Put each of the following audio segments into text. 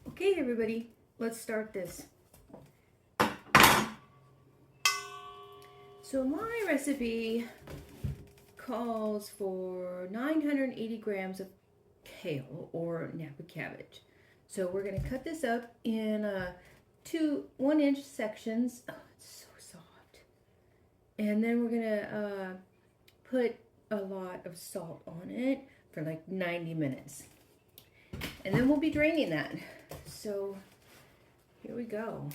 Okay, everybody, let's start this. So my recipe calls for 980 grams of kale or Napa cabbage. So we're going to cut this up in 1-inch sections. Oh, it's so soft. And then we're going to put a lot of salt on it for like 90 minutes. And then we'll be draining that. So here we go.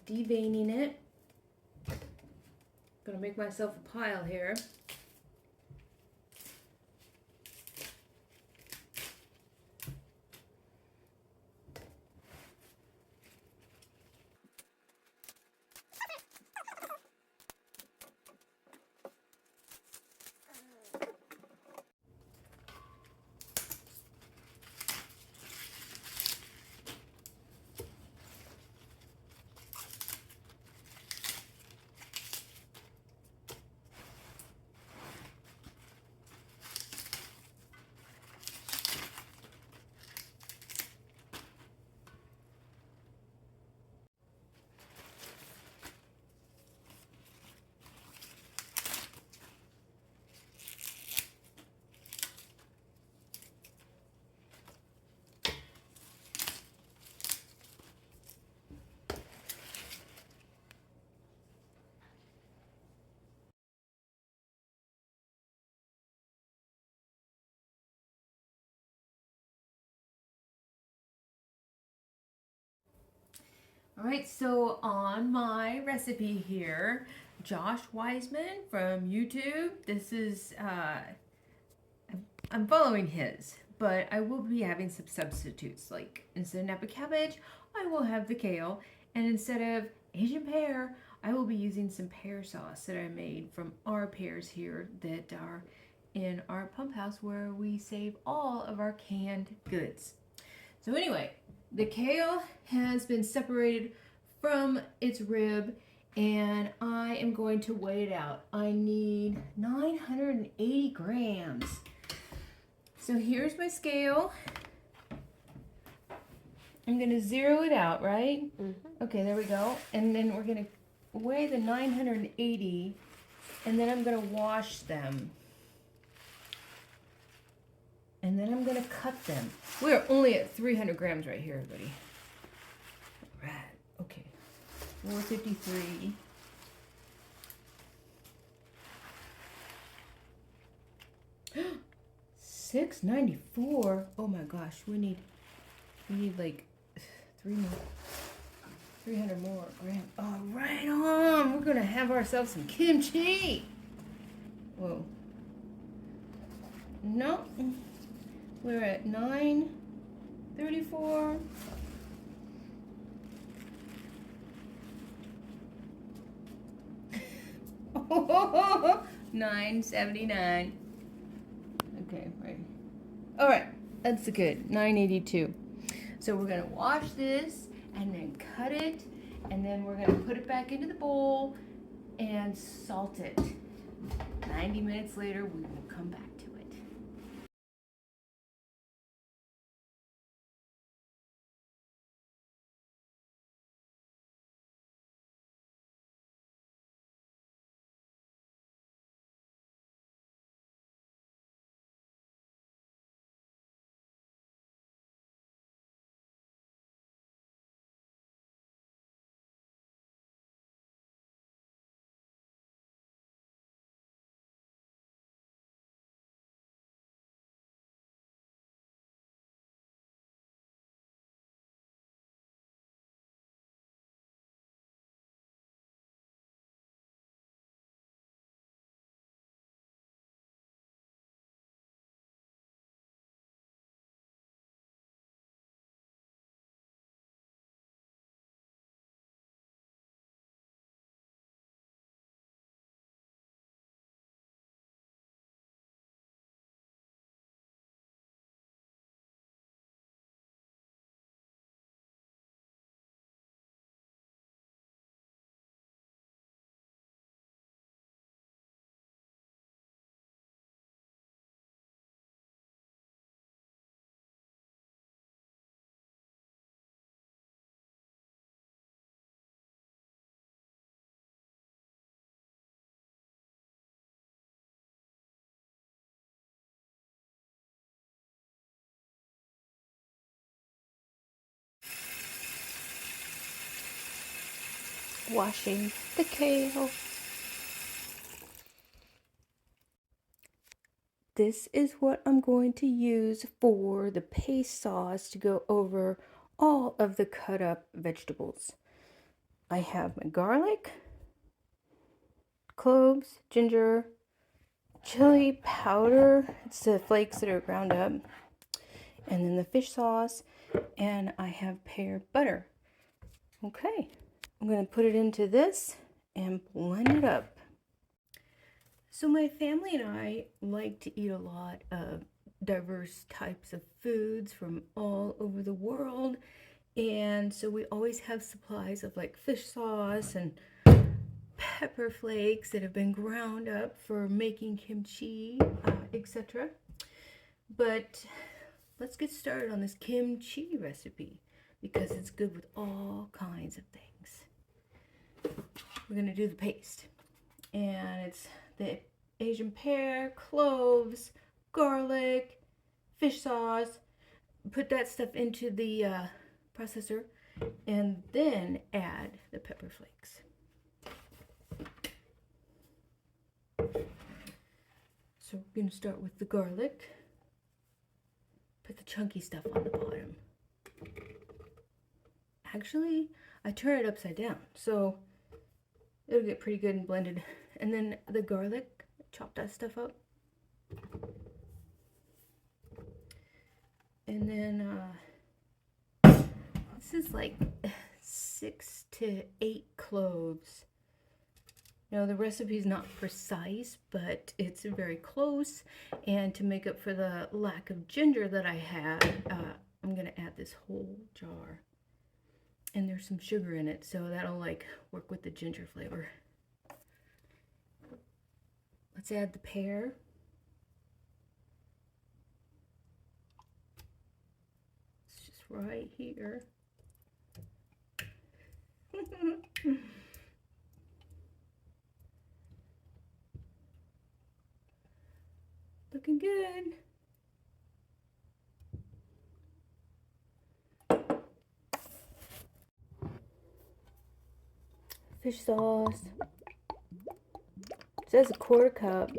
Deveining it. Gonna make myself a pile here. All right, so on my recipe here, Josh Wiseman from YouTube. This is, I'm following his, but I will be having some substitutes. Like instead of Napa cabbage, I will have the kale. And instead of Asian pear, I will be using some pear sauce that I made from our pears here that are in our pump house where we save all of our canned goods. So anyway, the kale has been separated from its rib and I am going to weigh it out. I need 980 grams. So here's my scale. I'm going to zero it out, right? Mm-hmm. Okay, there we go. And then we're going to weigh the 980 and then I'm going to wash them. And then I'm going to cut them. We're only at 300 grams right here, everybody. All right. Okay. 453. $6.94. Oh my gosh, we need like 300 more grams. Oh, right on. We're gonna have ourselves some kimchi. Whoa. No. We're at 934. Oh, 979. Okay, right. All right, that's good. 982. So we're gonna wash this and then cut it, and then we're gonna put it back into the bowl and salt it. 90 minutes later, we will come back. washing the kale. This is what I'm going to use for the paste sauce to go over all of the cut up vegetables. I have my garlic, cloves, ginger, chili powder. It's the flakes that are ground up. And then the fish sauce. And I have pear butter. Okay. I'm going to put it into this and blend it up. So my family and I like to eat a lot of diverse types of foods from all over the world. And so we always have supplies of like fish sauce and pepper flakes that have been ground up for making kimchi, etc. But let's get started on this kimchi recipe because it's good with all kinds of things. We're going to do the paste. And it's the Asian pear, cloves, garlic, fish sauce. Put that stuff into the processor and then add the pepper flakes. So we're going to start with the garlic. Put the chunky stuff on the bottom. Actually, I turn it upside down, so it'll get pretty good and blended. And then the garlic, chop that stuff up. And then this is like 6 to 8 cloves. Now the recipe is not precise, but it's very close. And to make up for the lack of ginger that I have, I'm gonna add this whole jar. And there's some sugar in it, so that'll like work with the ginger flavor. Let's add the pear. It's just right here. Looking good. Fish sauce. It says a 1/4 cup.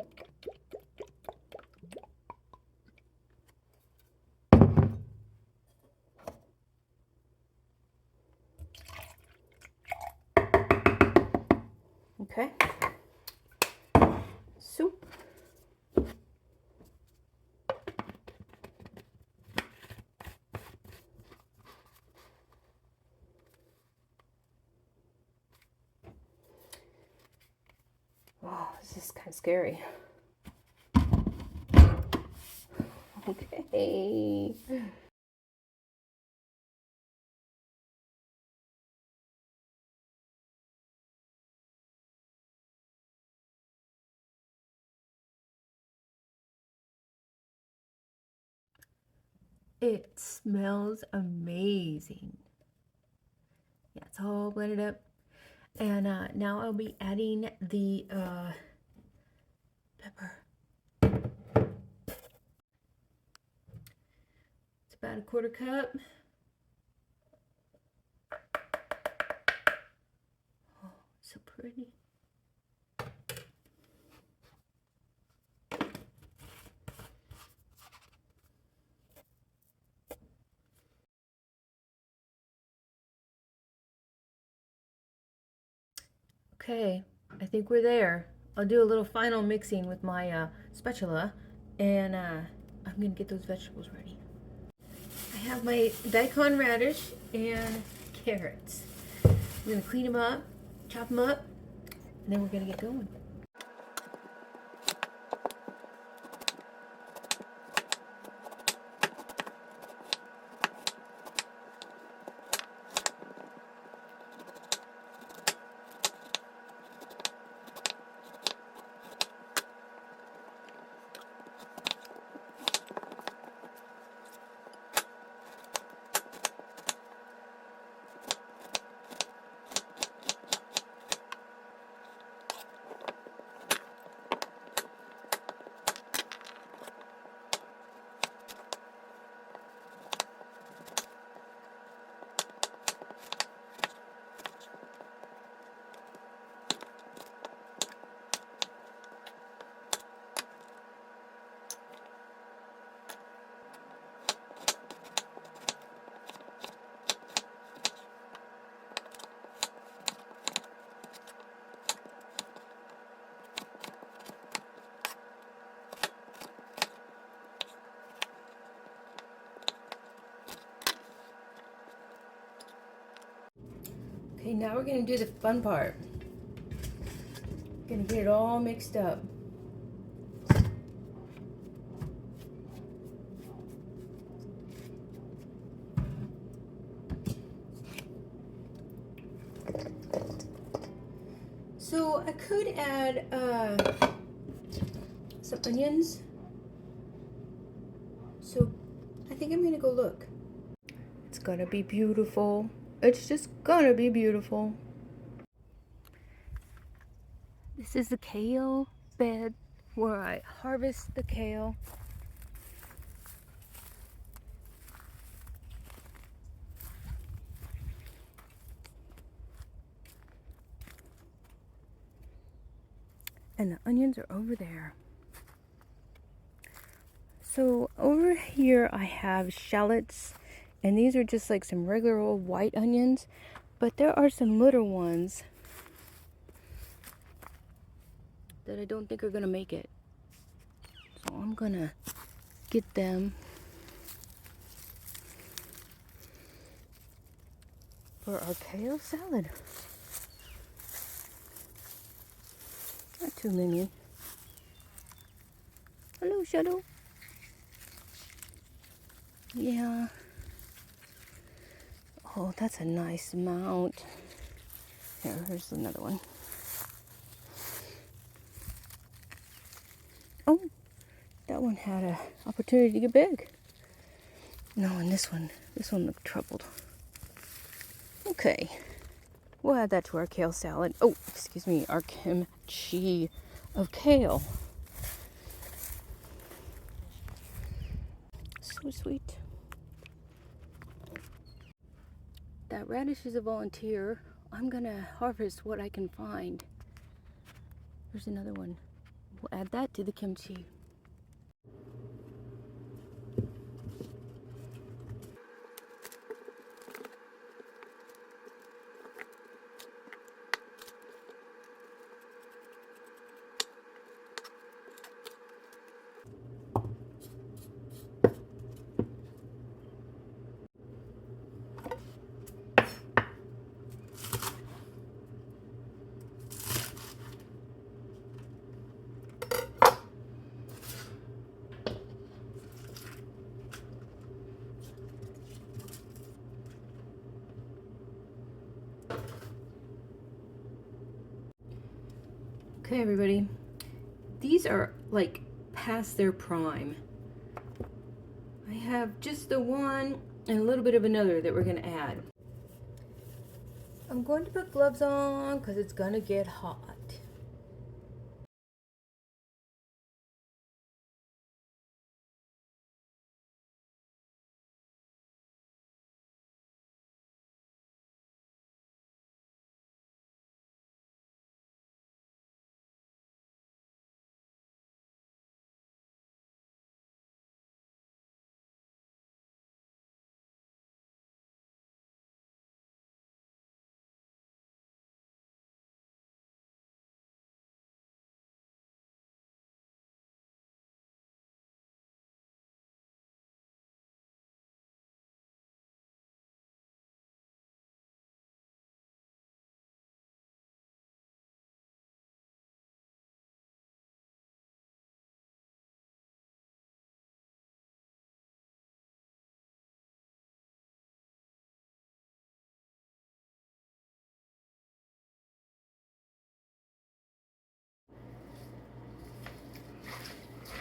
Okay. Soup. Wow, this is kind of scary. Okay. It smells amazing. Yeah, it's all blended up. And now I'll be adding the pepper. It's about a 1/4 cup. Oh, so pretty. Okay, I think we're there. I'll do a little final mixing with my spatula, and I'm gonna get those vegetables ready. I have my daikon radish and carrots. I'm gonna clean them up, chop them up, and then we're gonna get going. now we're gonna do the fun part. Gonna get it all mixed up. So I could add some onions. So I think I'm gonna go look. It's gonna be beautiful. It's just gonna be beautiful. This is the kale bed where I harvest the kale. And the onions are over there. So over here I have shallots, and these are just like some regular old white onions, but there are some little ones that I don't think are gonna make it. So I'm gonna get them for our kale salad. Not too many. Hello, Shadow. Yeah. Oh, that's a nice amount. Here's another one. Oh, that one had an opportunity to get big. No, and this one looked troubled. Okay, we'll add that to our kale salad. Oh, excuse me, our kimchi of kale. So sweet. That radish is a volunteer. I'm gonna harvest what I can find. There's another one. We'll add that to the kimchi. Okay, everybody, these are like past their prime. I have just the one and a little bit of another that we're gonna add. I'm going to put gloves on because it's gonna get hot.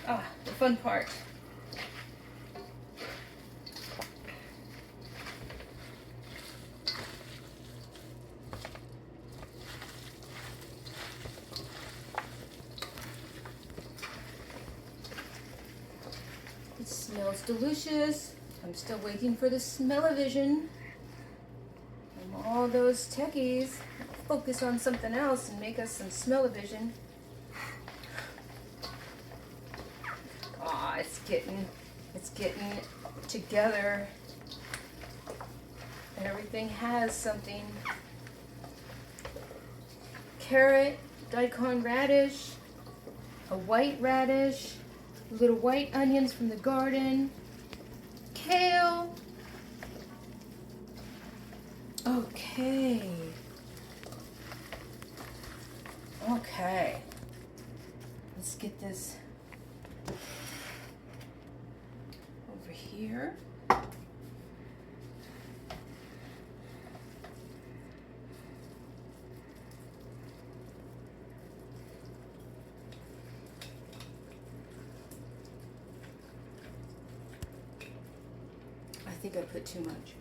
Ah, the fun part. It smells delicious. I'm still waiting for the smell-o-vision from all those techies. Focus on something else and make us some smell-o-vision. Ah, it's getting together. Everything has something. Carrot, daikon radish, a white radish, little white onions from the garden, kale. Okay, Okay. Let's get this over here. I think I put too much.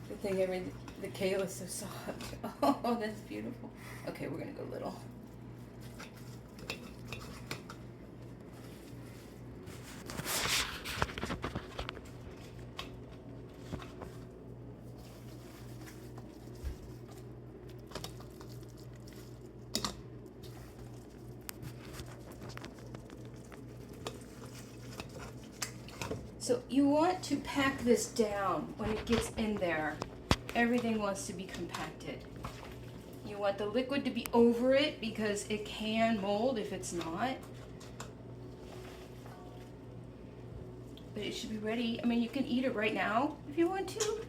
Good thing the kale is so soft. Oh, that's beautiful. Okay, we're gonna go little. So you want to pack this down when it gets in there. Everything wants to be compacted. You want the liquid to be over it because it can mold if it's not. But it should be ready. I mean, you can eat it right now if you want to,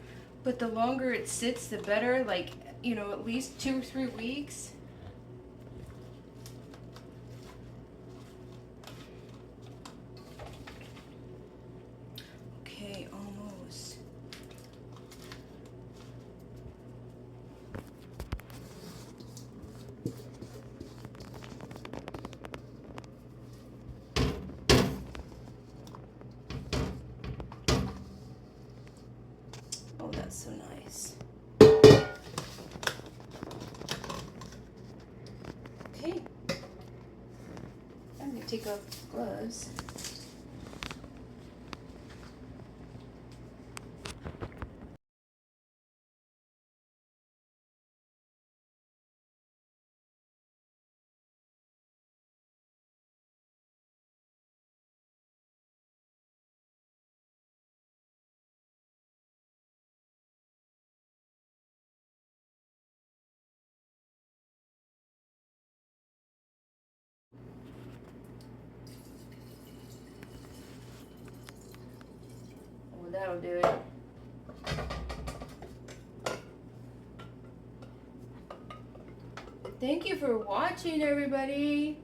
but the longer it sits, the better. Like, you know, at least 2 or 3 weeks. Okay, almost. Oh, that's so nice. Okay. I'm gonna take off gloves. Well, that'll do it. Thank you for watching, everybody.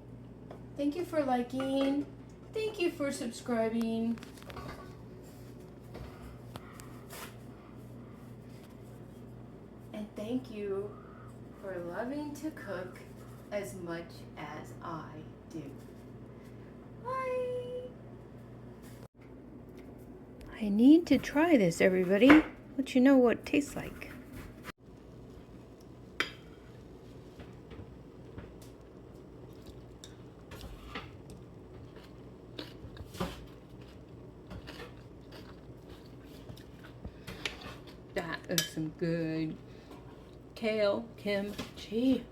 Thank you for liking. Thank you for subscribing. And thank you for loving to cook as much as I do. Bye. I need to try this, everybody. Let you know what it tastes like. That is some good kale kimchi.